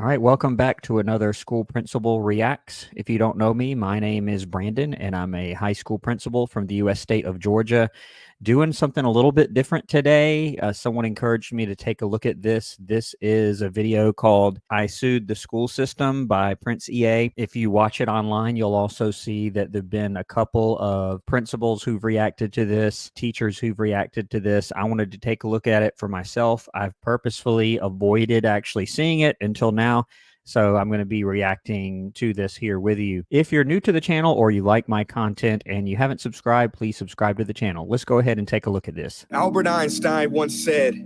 All right, welcome back to another School Principal Reacts. If you don't know me, my name is Brandon, and I'm a high school principal from the U.S. state of Georgia. Doing something a little bit different today. Someone encouraged me to take a look at this. This is a video called I Sued the School System by Prince EA. If you watch it online, you'll also see that there have been a couple of principals who've reacted to this, teachers who've reacted to this. I wanted to take a look at it for myself. I've purposefully avoided actually seeing it until now. So I'm going to be reacting to this here with you. If you're new to the channel or you like my content and you haven't subscribed, please subscribe to the channel. Let's go ahead and take a look at this. Albert Einstein once said,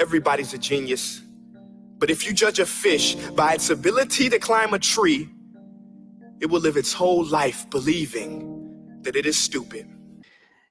"Everybody's a genius, but if you judge a fish by its ability to climb a tree, it will live its whole life believing that it is stupid."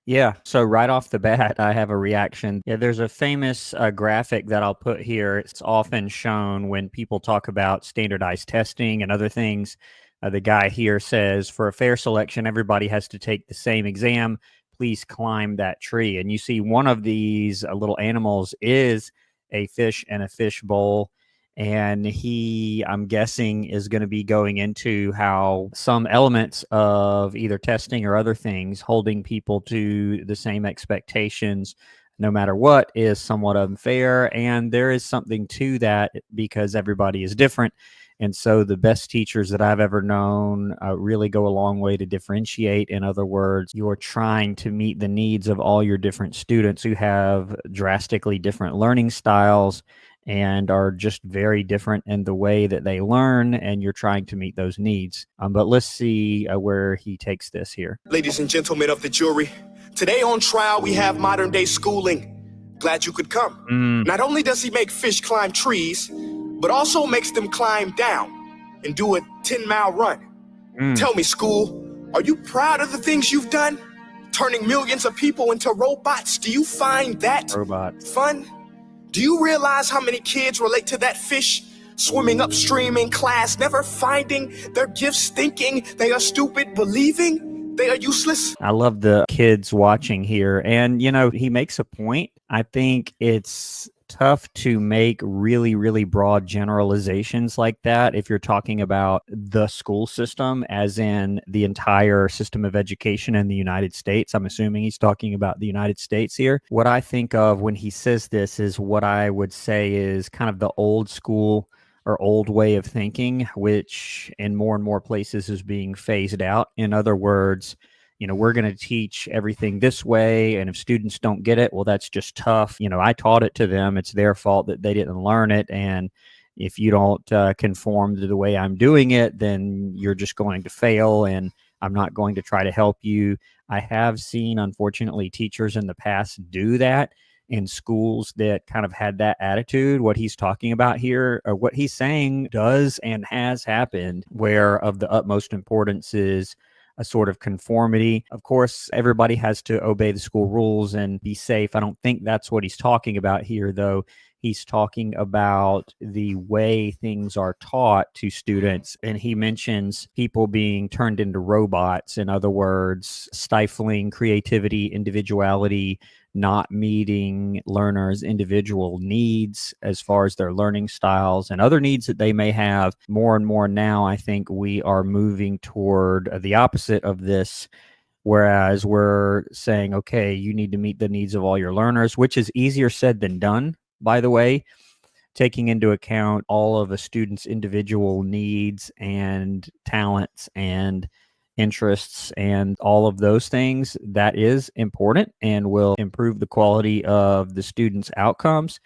Yeah, so right off the bat, I have a reaction. Yeah, there's a famous graphic that I'll put here. It's often shown when people talk about standardized testing and other things. The guy here says, for a fair selection, everybody has to take the same exam. Please climb that tree. And you see one of these little animals is a fish in a fish bowl. And he, I'm guessing, is going to be going into how some elements of either testing or other things holding people to the same expectations no matter what is somewhat unfair. And there is something to that because everybody is different. And so the best teachers that I've ever known really go a long way to differentiate. In other words, you're trying to meet the needs of all your different students who have drastically different learning styles and are just very different in the way that they learn, and you're trying to meet those needs. But let's see where he takes this here. Ladies and gentlemen of the jury, today on trial we have modern day schooling. Glad you could come. Not only does he make fish climb trees, but also makes them climb down and do a 10-mile run. Tell me, school, are you proud of the things you've done? Turning millions of people into robots. Do you find that fun? Do you realize how many kids relate to that fish swimming upstream in class, never finding their gifts, thinking they are stupid, believing they are useless? I love the kids watching here. And, you know, he makes a point. I think it's tough to make really, really broad generalizations like that if you're talking about the school system, as in the entire system of education in the United States. I'm assuming he's talking about the United States here. What I think of when he says this is what I would say is kind of the old school or old way of thinking, which in more and more places is being phased out. In other words, you know, we're going to teach everything this way, and if students don't get it, well, that's just tough. You know, I taught it to them. It's their fault that they didn't learn it. And if you don't conform to the way I'm doing it, then you're just going to fail, and I'm not going to try to help you. I have seen, unfortunately, teachers in the past do that in schools that kind of had that attitude. What he's talking about here, or what he's saying does and has happened, where of the utmost importance is a sort of conformity. Of course, everybody has to obey the school rules and be safe. I don't think that's what he's talking about here, though. He's talking about the way things are taught to students. And he mentions people being turned into robots. In other words, stifling creativity, individuality, not meeting learners' individual needs as far as their learning styles and other needs that they may have. More and more now, I think we are moving toward the opposite of this, whereas we're saying, okay, you need to meet the needs of all your learners, which is easier said than done, by the way, taking into account all of a student's individual needs and talents and interests and all of those things. That is important and will improve the quality of the students' outcomes.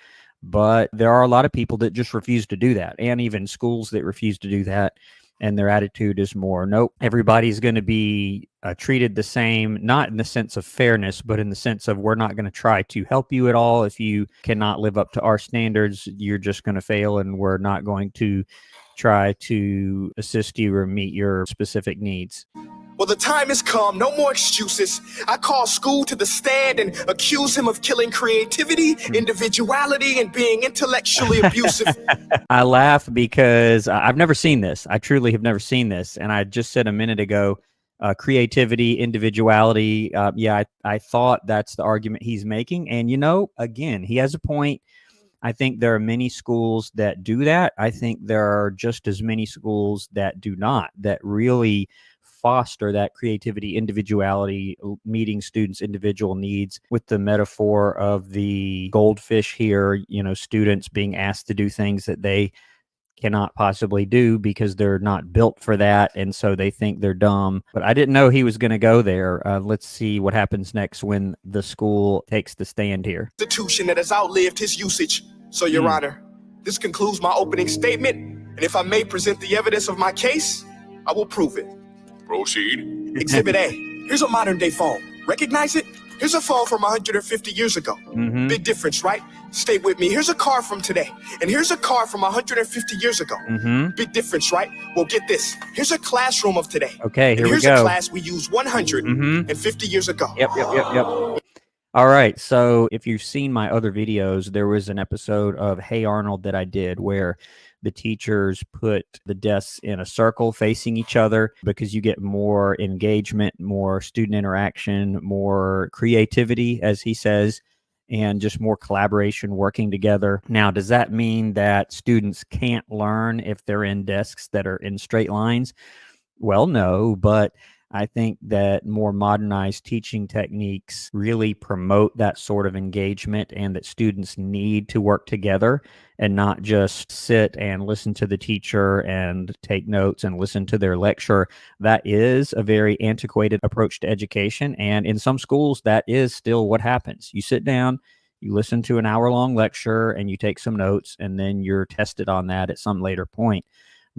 But there are a lot of people that just refuse to do that, and even schools that refuse to do that. And their attitude is more, nope, everybody's going to be treated the same, not in the sense of fairness, but in the sense of we're not going to try to help you at all. If you cannot live up to our standards, you're just going to fail, and we're not going to try to assist you or meet your specific needs. Well, the time has come. No more excuses. I call school to the stand and accuse him of killing creativity, individuality, and being intellectually abusive. I laugh because I've never seen this. I truly have never seen this. And I just said a minute ago, creativity, individuality. Yeah, I thought that's the argument he's making. And, you know, again, he has a point. I think there are many schools that do that. I think there are just as many schools that do not, that really foster that creativity, individuality, meeting students' individual needs, with the metaphor of the goldfish here, students being asked to do things that they cannot possibly do because they're not built for that, and so they think they're dumb. But I didn't know he was going to go there. Let's see what happens next when the school takes the stand here. Institution that has outlived his usage. So, Your Honor, this concludes my opening statement, and if I may present the evidence of my case, I will prove it. Proceed. Exhibit A. Here's a modern day phone. Recognize it? Here's a phone from 150 years ago. Big difference, right? Stay with me. Here's a car from today. And here's a car from 150 years ago. Big difference, right? Well, get this. Here's a classroom of today. Okay, here we go. Here's a class we used 150 years ago. Yep. All right, so if you've seen my other videos, there was an episode of Hey Arnold that I did where the teachers put the desks in a circle facing each other because you get more engagement, more student interaction, more creativity, as he says, and just more collaboration working together. Now, does that mean that students can't learn if they're in desks that are in straight lines? Well, no, but I think that more modernized teaching techniques really promote that sort of engagement, and that students need to work together and not just sit and listen to the teacher and take notes and listen to their lecture. That is a very antiquated approach to education. And in some schools, that is still what happens. You sit down, you listen to an hour-long lecture, and you take some notes, and then you're tested on that at some later point.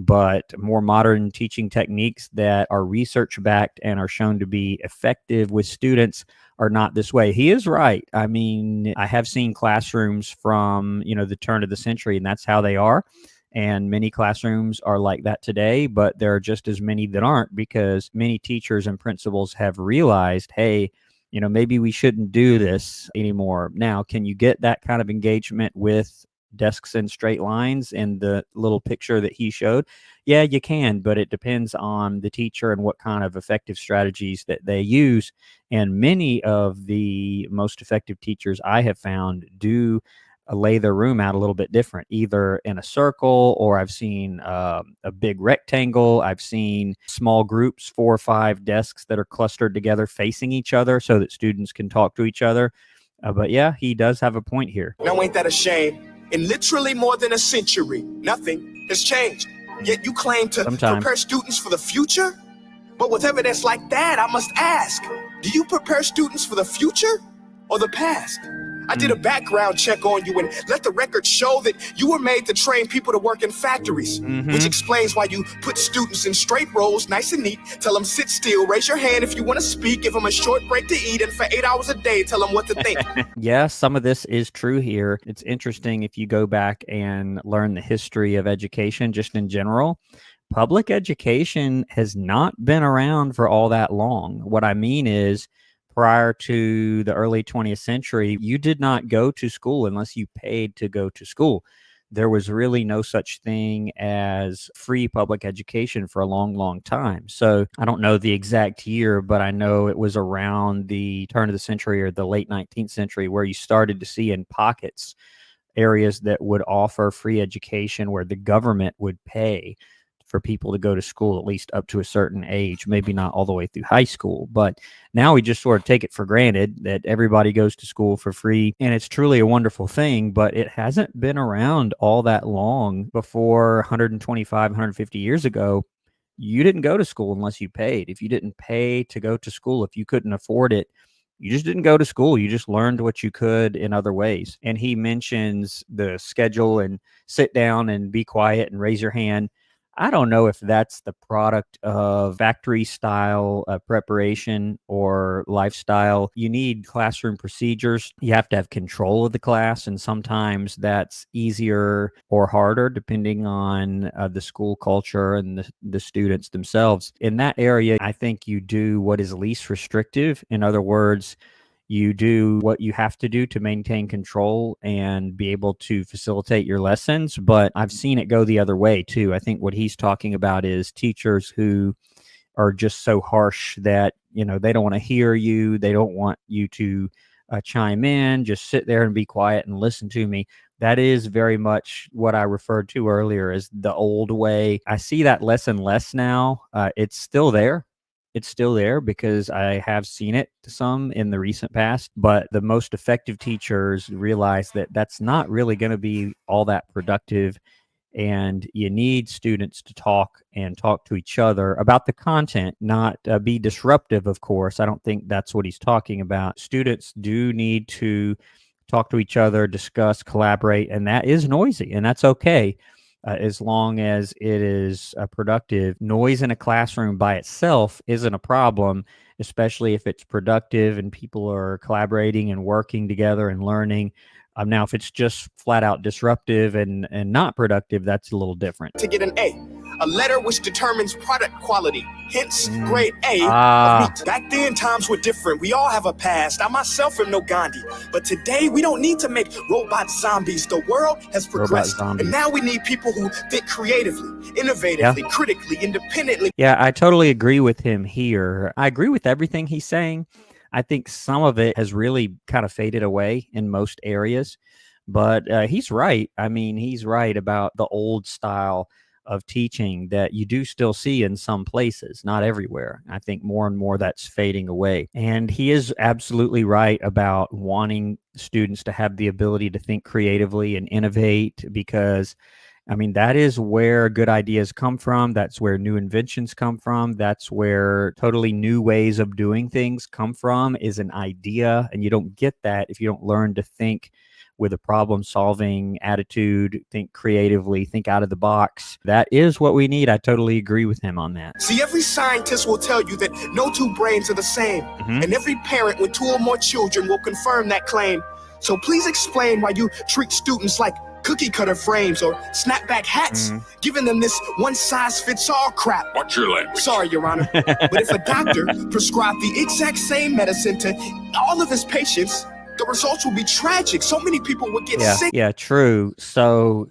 But more modern teaching techniques that are research-backed and are shown to be effective with students are not this way. He is right. I mean, I have seen classrooms from, the turn of the century, and that's how they are. And many classrooms are like that today, but there are just as many that aren't, because many teachers and principals have realized, hey, maybe we shouldn't do this anymore. Now, can you get that kind of engagement with desks in straight lines in the little picture that he showed? Yeah, you can, but it depends on the teacher and what kind of effective strategies that they use. And many of the most effective teachers I have found do lay their room out a little bit different, either in a circle, or I've seen a big rectangle. I've seen small groups, 4 or 5 desks that are clustered together facing each other so that students can talk to each other. But yeah, he does have a point here. Now, ain't that a shame? In literally more than a century, nothing has changed. Yet you claim to prepare students for the future? But with evidence like that, I must ask, do you prepare students for the future or the past? I did a background check on you and let the record show that you were made to train people to work in factories, which explains why you put students in straight rows, nice and neat, tell them sit still, raise your hand if you want to speak, give them a short break to eat, and for 8 hours a day, tell them what to think. Yeah, some of this is true here. It's interesting if you go back and learn the history of education just in general. Public education has not been around for all that long. What I mean is, prior to the early 20th century, you did not go to school unless you paid to go to school. There was really no such thing as free public education for a long, long time. So I don't know the exact year, but I know it was around the turn of the century or the late 19th century where you started to see in pockets areas that would offer free education where the government would pay for people to go to school, at least up to a certain age, maybe not all the way through high school. But now we just sort of take it for granted that everybody goes to school for free. And it's truly a wonderful thing, but it hasn't been around all that long. Before 125, 150 years ago, you didn't go to school unless you paid. If you didn't pay to go to school, if you couldn't afford it, you just didn't go to school. You just learned what you could in other ways. And he mentions the schedule and sit down and be quiet and raise your hand. I don't know if that's the product of factory style preparation or lifestyle. You need classroom procedures. You have to have control of the class, and sometimes that's easier or harder depending on the school culture and the students themselves. In that area, I think you do what is least restrictive. In other words, you do what you have to do to maintain control and be able to facilitate your lessons. But I've seen it go the other way too. I think what he's talking about is teachers who are just so harsh that, they don't want to hear you. They don't want you to chime in, just sit there and be quiet and listen to me. That is very much what I referred to earlier as the old way. I see that less and less now. It's still there. It's still there because I have seen it some in the recent past, but the most effective teachers realize that that's not really going to be all that productive, and you need students to talk and talk to each other about the content, not be disruptive, of course. I don't think that's what he's talking about. Students do need to talk to each other, discuss, collaborate, and that is noisy, and that's okay. As long as it is productive. Noise in a classroom by itself isn't a problem, especially if it's productive and people are collaborating and working together and learning. Now, if it's just flat out disruptive and not productive, that's a little different. To get an A letter which determines product quality, hence grade A of meat. Back then, times were different. We all have a past. I myself am no Gandhi. But today, we don't need to make robot zombies. The world has progressed. And now we need people who think creatively, innovatively, critically, independently. Yeah, I totally agree with him here. I agree with everything he's saying. I think some of it has really kind of faded away in most areas, but he's right. I mean, he's right about the old style of teaching that you do still see in some places, not everywhere. I think more and more that's fading away. And he is absolutely right about wanting students to have the ability to think creatively and innovate, because I mean, that is where good ideas come from. That's where new inventions come from. That's where totally new ways of doing things come from, is an idea. And you don't get that if you don't learn to think with a problem-solving attitude, think creatively, think out of the box. That is what we need. I totally agree with him on that. See, every scientist will tell you that no two brains are the same. And every parent with 2 or more children will confirm that claim. So please explain why you treat students like cookie cutter frames or snapback hats, giving them this one-size-fits-all crap. Watch your language. Sorry, Your Honor. But if a doctor prescribed the exact same medicine to all of his patients, the results will be tragic. So many people would get sick. Yeah, true. So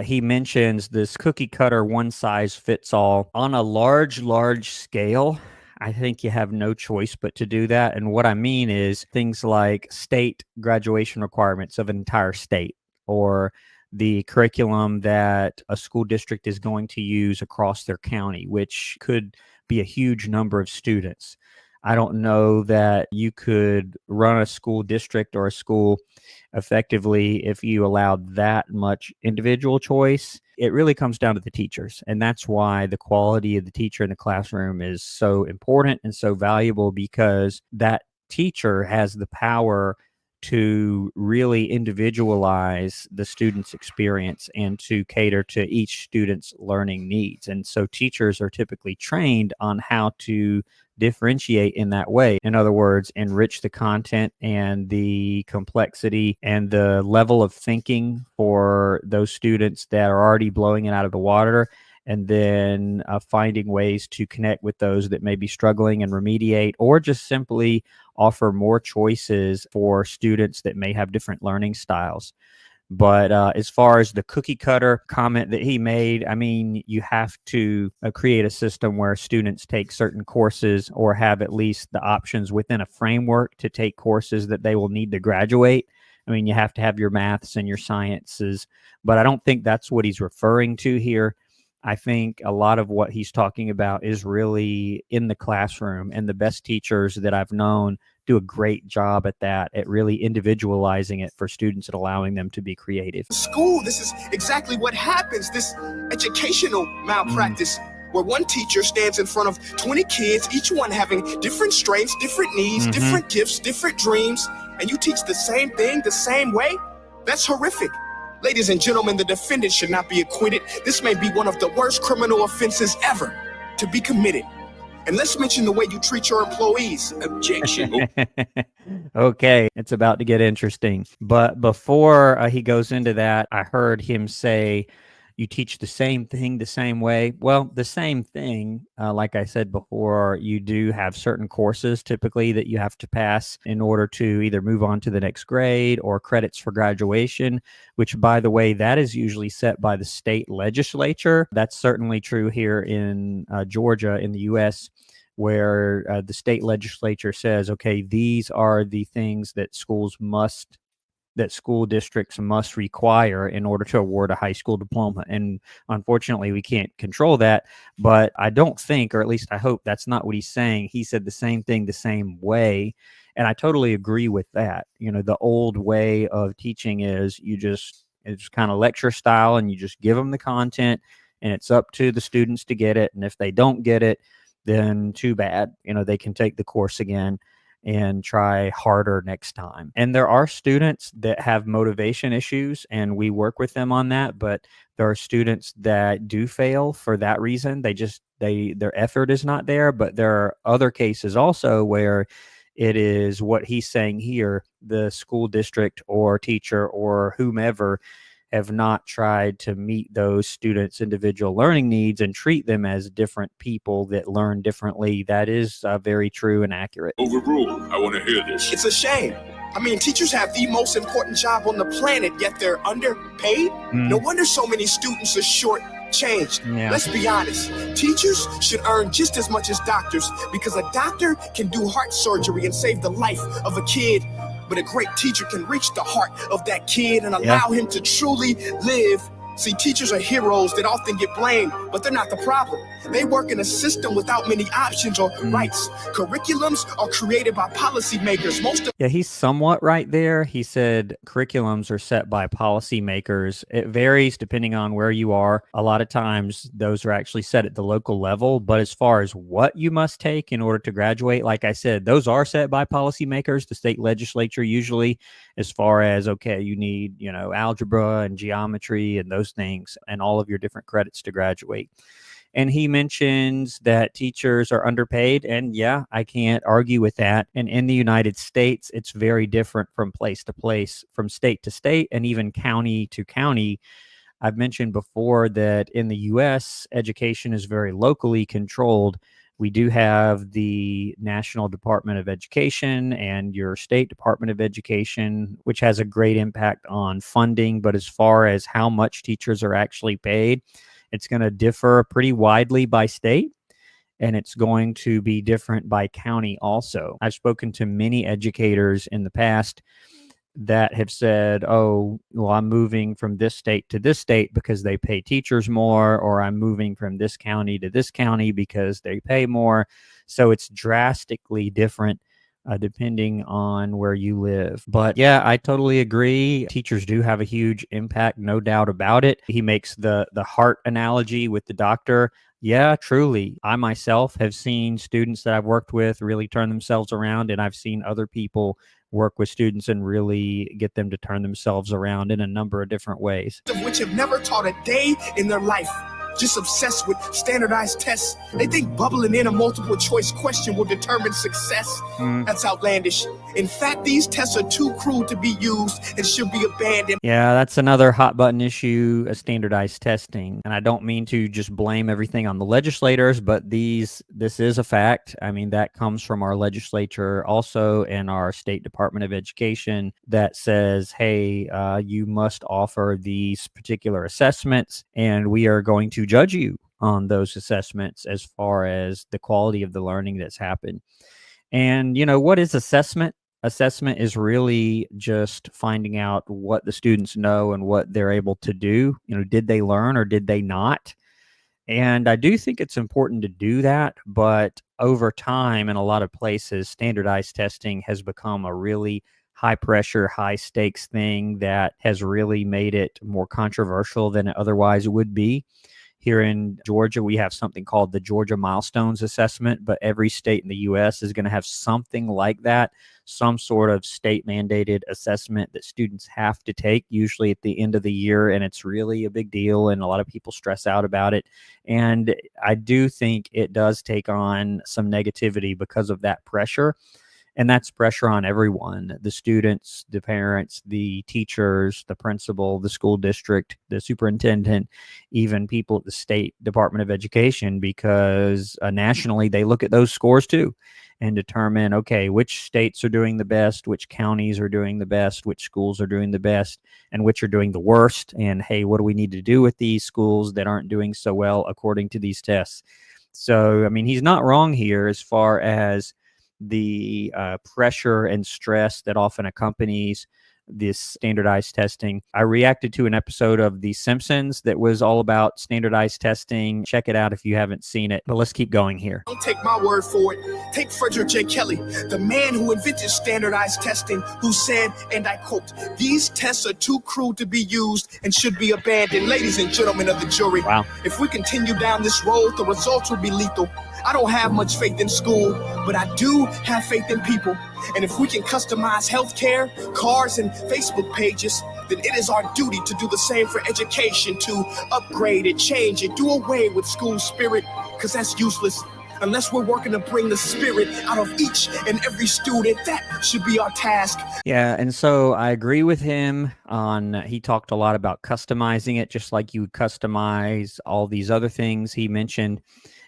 he mentions this cookie cutter one size fits all on a large scale. I think you have no choice but to do that. And what I mean is things like state graduation requirements of an entire state, or the curriculum that a school district is going to use across their county, which could be a huge number of students. I don't know that you could run a school district or a school effectively if you allowed that much individual choice. It really comes down to the teachers. And that's why the quality of the teacher in the classroom is so important and so valuable, because that teacher has the power to really individualize the student's experience and to cater to each student's learning needs. And so teachers are typically trained on how to differentiate in that way. In other words, enrich the content and the complexity and the level of thinking for those students that are already blowing it out of the water, and then finding ways to connect with those that may be struggling and remediate, or just simply offer more choices for students that may have different learning styles. But as far as the cookie cutter comment that he made, I mean, you have to create a system where students take certain courses, or have at least the options within a framework to take courses that they will need to graduate. I mean, you have to have your maths and your sciences, but I don't think that's what he's referring to here. I think a lot of what he's talking about is really in the classroom, and the best teachers that I've known do a great job at that, at really individualizing it for students and allowing them to be creative. School, this is exactly what happens, this educational malpractice, where one teacher stands in front of 20 kids, each one having different strengths, different needs, different gifts, different dreams, and you teach the same thing the same way? That's horrific. Ladies and gentlemen, the defendant should not be acquitted. This may be one of the worst criminal offenses ever to be committed. And let's mention the way you treat your employees. Objection. Okay, it's about to get interesting. But before he goes into that, I heard him say, you teach the same thing the same way. Well, the same thing, like I said before, you do have certain courses typically that you have to pass in order to either move on to the next grade or credits for graduation, which, by the way, that is usually set by the state legislature. That's certainly true here in Georgia in the U.S. where the state legislature says, okay, these are the things that school districts must require in order to award a high school diploma. And unfortunately, we can't control that. But I don't think, or at least I hope, that's not what he's saying. He said the same thing the same way. And I totally agree with that. The old way of teaching is it's kind of lecture style, and you just give them the content, and it's up to the students to get it. And if they don't get it, then too bad. They can take the course again and try harder next time. And there are students that have motivation issues, and we work with them on that. But there are students that do fail for that reason. Their effort is not there. But there are other cases also where it is what he's saying here: the school district or teacher or whomever have not tried to meet those students' individual learning needs and treat them as different people that learn differently. That is very true and accurate. Overruled. I want to hear this. It's a shame. I mean, teachers have the most important job on the planet, yet they're underpaid. No wonder so many students are short-changed. Yeah. Let's be honest. Teachers should earn just as much as doctors, because a doctor can do heart surgery and save the life of a kid. But a great teacher can reach the heart of that kid and allow him to truly live. See, teachers are heroes that often get blamed, but they're not the problem. They work in a system without many options or rights. Curriculums are created by policymakers. He's somewhat right there. He said curriculums are set by policymakers. It varies depending on where you are. A lot of times those are actually set at the local level. But as far as what you must take in order to graduate, like I said, those are set by policymakers, the state legislature usually, as far as, okay, you need, algebra and geometry and those things and all of your different credits to graduate. And he mentions that teachers are underpaid. And yeah, I can't argue with that. And in the United States, it's very different from place to place, from state to state, and even county to county. I've mentioned before that in the US, education is very locally controlled. We do have the National Department of Education and your state Department of Education, which has a great impact on funding. But as far as how much teachers are actually paid, it's going to differ pretty widely by state, and it's going to be different by county also. I've spoken to many educators in the past that have said, oh, well, I'm moving from this state to this state because they pay teachers more, or I'm moving from this county to this county because they pay more. So it's drastically different depending on where you live. But yeah, I totally agree. Teachers do have a huge impact, no doubt about it. He makes the heart analogy with the doctor. Yeah, truly. I myself have seen students that I've worked with really turn themselves around, and I've seen other people work with students and really get them to turn themselves around in a number of different ways. Which have never taught a day in their life, just obsessed with standardized tests. They think bubbling in a multiple choice question will determine success. That's outlandish. In fact, these tests are too crude to be used and should be abandoned. Yeah, that's another hot button issue, standardized testing. And I don't mean to just blame everything on the legislators, but this is a fact. I mean, that comes from our legislature also, and our state Department of Education, that says, hey, you must offer these particular assessments, and we are going to judge you on those assessments as far as the quality of the learning that's happened. And, what is assessment? Assessment is really just finding out what the students know and what they're able to do. Did they learn or did they not? And I do think it's important to do that. But over time, in a lot of places, standardized testing has become a really high pressure, high stakes thing that has really made it more controversial than it otherwise would be. Here in Georgia, we have something called the Georgia Milestones Assessment, but every state in the U.S. is going to have something like that, some sort of state-mandated assessment that students have to take, usually at the end of the year, and it's really a big deal, and a lot of people stress out about it. And I do think it does take on some negativity because of that pressure. And that's pressure on everyone: the students, the parents, the teachers, the principal, the school district, the superintendent, even people at the state Department of Education, because nationally they look at those scores too and determine, okay, which states are doing the best, which counties are doing the best, which schools are doing the best, and which are doing the worst. And hey, what do we need to do with these schools that aren't doing so well according to these tests? So, I mean, he's not wrong here as far as the pressure and stress that often accompanies this standardized testing. I reacted to an episode of The Simpsons that was all about standardized testing. Check it out if you haven't seen it. But let's keep going here. Don't take my word for it. Take Frederick J. Kelly, the man who invented standardized testing, who said, and I quote, "These tests are too crude to be used and should be abandoned." Ladies and gentlemen of the jury, wow. If we continue down this road, the results will be lethal. I don't have much faith in school, but I do have faith in people. And if we can customize healthcare, cars, and Facebook pages, then it is our duty to do the same for education, to upgrade it, change it, do away with school spirit, because that's useless. Unless we're working to bring the spirit out of each and every student, that should be our task. Yeah, and so I agree with him on, he talked a lot about customizing it, just like you would customize all these other things he mentioned.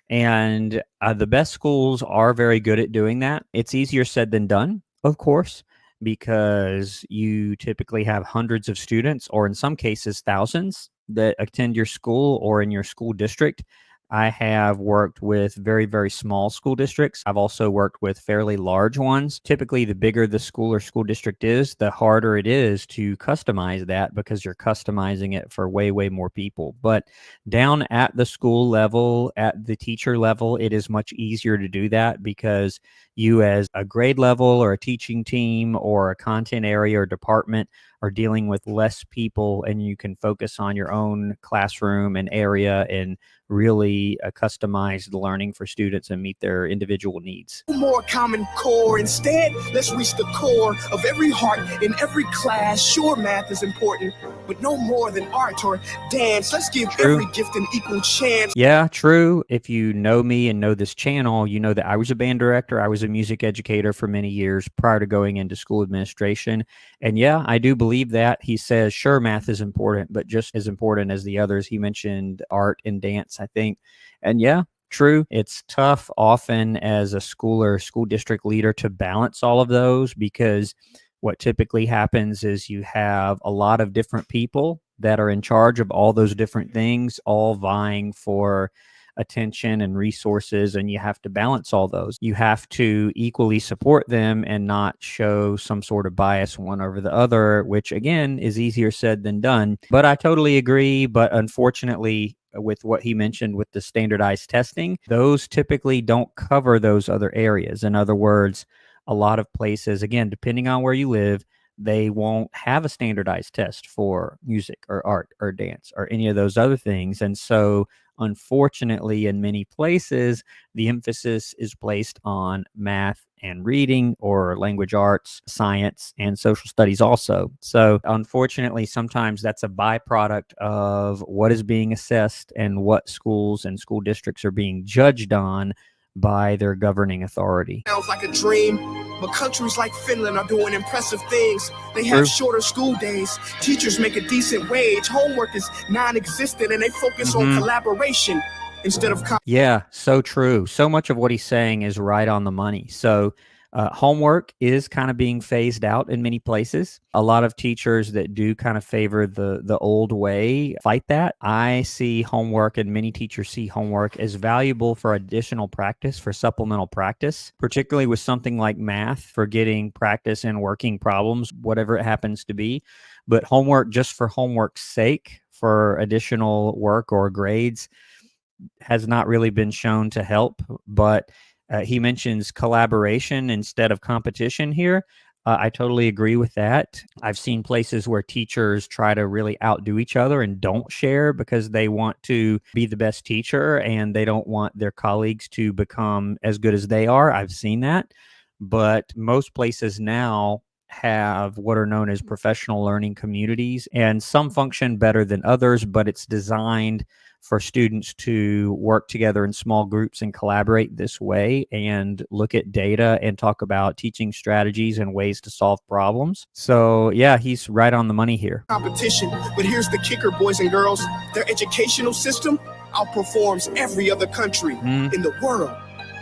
And the best schools are very good at doing that. It's easier said than done, of course, because you typically have hundreds of students, or in some cases, thousands that attend your school or in your school district. I have worked with very, very small school districts. I've also worked with fairly large ones. Typically, the bigger the school or school district is, the harder it is to customize that because you're customizing it for way, way more people. But down at the school level, at the teacher level, it is much easier to do that because you as a grade level or a teaching team or a content area or department are dealing with less people, and you can focus on your own classroom and area and really customize the learning for students and meet their individual needs. More Common Core. Instead, let's reach the core of every heart in every class. Sure, math is important, but no more than art or dance. Let's give every gift an equal chance. Yeah, true. If you know me and know this channel, you know that I was a band director. I was a music educator for many years prior to going into school administration. And yeah, I do believe that. He says, sure, math is important, but just as important as the others. He mentioned art and dance, I think. And yeah, true. It's tough often as a school or school district leader to balance all of those, because what typically happens is you have a lot of different people that are in charge of all those different things, all vying for attention and resources, and you have to balance all those. You have to equally support them and not show some sort of bias one over the other, which again is easier said than done. But I totally agree. But unfortunately, with what he mentioned with the standardized testing, those typically don't cover those other areas. In other words, a lot of places, again, depending on where you live, they won't have a standardized test for music or art or dance or any of those other things. And so, unfortunately, in many places, the emphasis is placed on math and reading, or language arts, science, and social studies also. So unfortunately, sometimes that's a byproduct of what is being assessed and what schools and school districts are being judged on by their governing authority. Sounds like a dream, but countries like Finland are doing impressive things. They have shorter school days, teachers make a decent wage, homework is non-existent, and they focus on collaboration instead of yeah, so true. So much of what he's saying is right on the money. So homework is kind of being phased out in many places. A lot of teachers that do kind of favor the old way fight that. I see homework, and many teachers see homework as valuable for additional practice, for supplemental practice, particularly with something like math, for getting practice in working problems, whatever it happens to be. But homework just for homework's sake, for additional work or grades, has not really been shown to help. But he mentions collaboration instead of competition here. I totally agree with that. I've seen places where teachers try to really outdo each other and don't share because they want to be the best teacher and they don't want their colleagues to become as good as they are. I've seen that. But most places now have what are known as professional learning communities, and some function better than others, but it's designed for students to work together in small groups and collaborate this way and look at data and talk about teaching strategies and ways to solve problems. So yeah, he's right on the money here. Competition, but here's the kicker, boys and girls. Their educational system outperforms every other country in the world.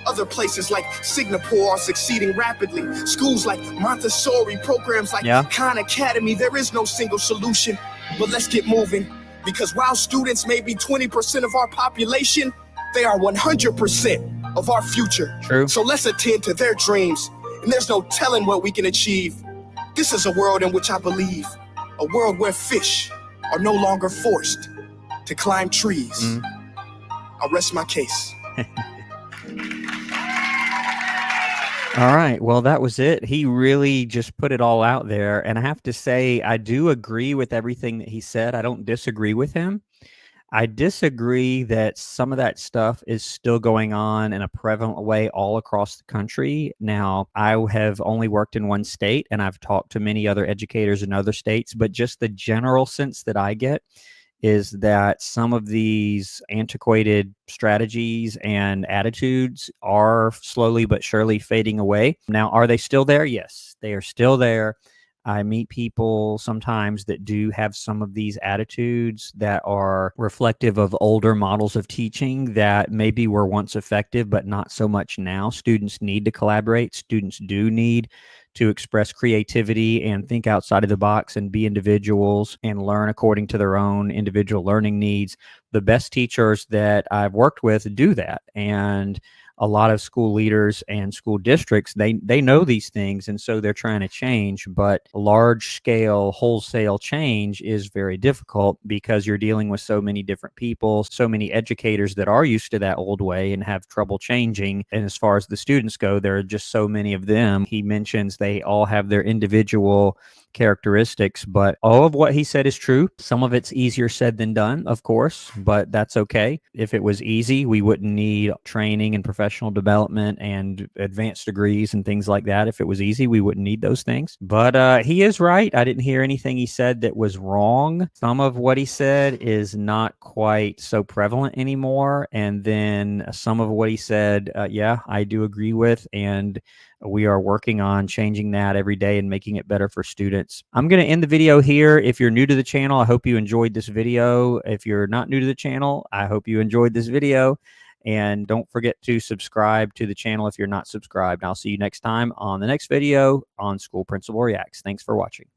Other places like Singapore are succeeding rapidly. Schools like Montessori, programs like Khan Academy, there is no single solution. But let's get moving. Because while students may be 20% of our population, They are 100% of our future. True. So let's attend to their dreams, and there's no telling what we can achieve. This is a world in which I believe, a world where fish are no longer forced to climb trees. I'll rest my case. All right. Well, that was it. He really just put it all out there. And I have to say, I do agree with everything that he said. I don't disagree with him. I disagree that some of that stuff is still going on in a prevalent way all across the country. Now, I have only worked in one state, and I've talked to many other educators in other states, but just the general sense that I get is that some of these antiquated strategies and attitudes are slowly but surely fading away. Now, are they still there? Yes, they are still there. I meet people sometimes that do have some of these attitudes that are reflective of older models of teaching that maybe were once effective, but not so much now. Students need to collaborate. Students do need to express creativity and think outside of the box and be individuals and learn according to their own individual learning needs. The best teachers that I've worked with do that. And a lot of school leaders and school districts, they know these things, and so they're trying to change. But large scale, wholesale change is very difficult because you're dealing with so many different people, so many educators that are used to that old way and have trouble changing. And as far as the students go, there are just so many of them. He mentions they all have their individual characteristics, but all of what he said is true. Some of it's easier said than done, of course, but that's okay. If it was easy, we wouldn't need training and professional development and advanced degrees and things like that. If it was easy, we wouldn't need those things. But he is right. I didn't hear anything he said that was wrong. Some of what he said is not quite so prevalent anymore. And then some of what he said, yeah, I do agree with. And we are working on changing that every day and making it better for students. I'm going to end the video here. If you're new to the channel, I hope you enjoyed this video. If you're not new to the channel, I hope you enjoyed this video. And don't forget to subscribe to the channel if you're not subscribed. I'll see you next time on the next video on School Principal Reacts. Thanks for watching.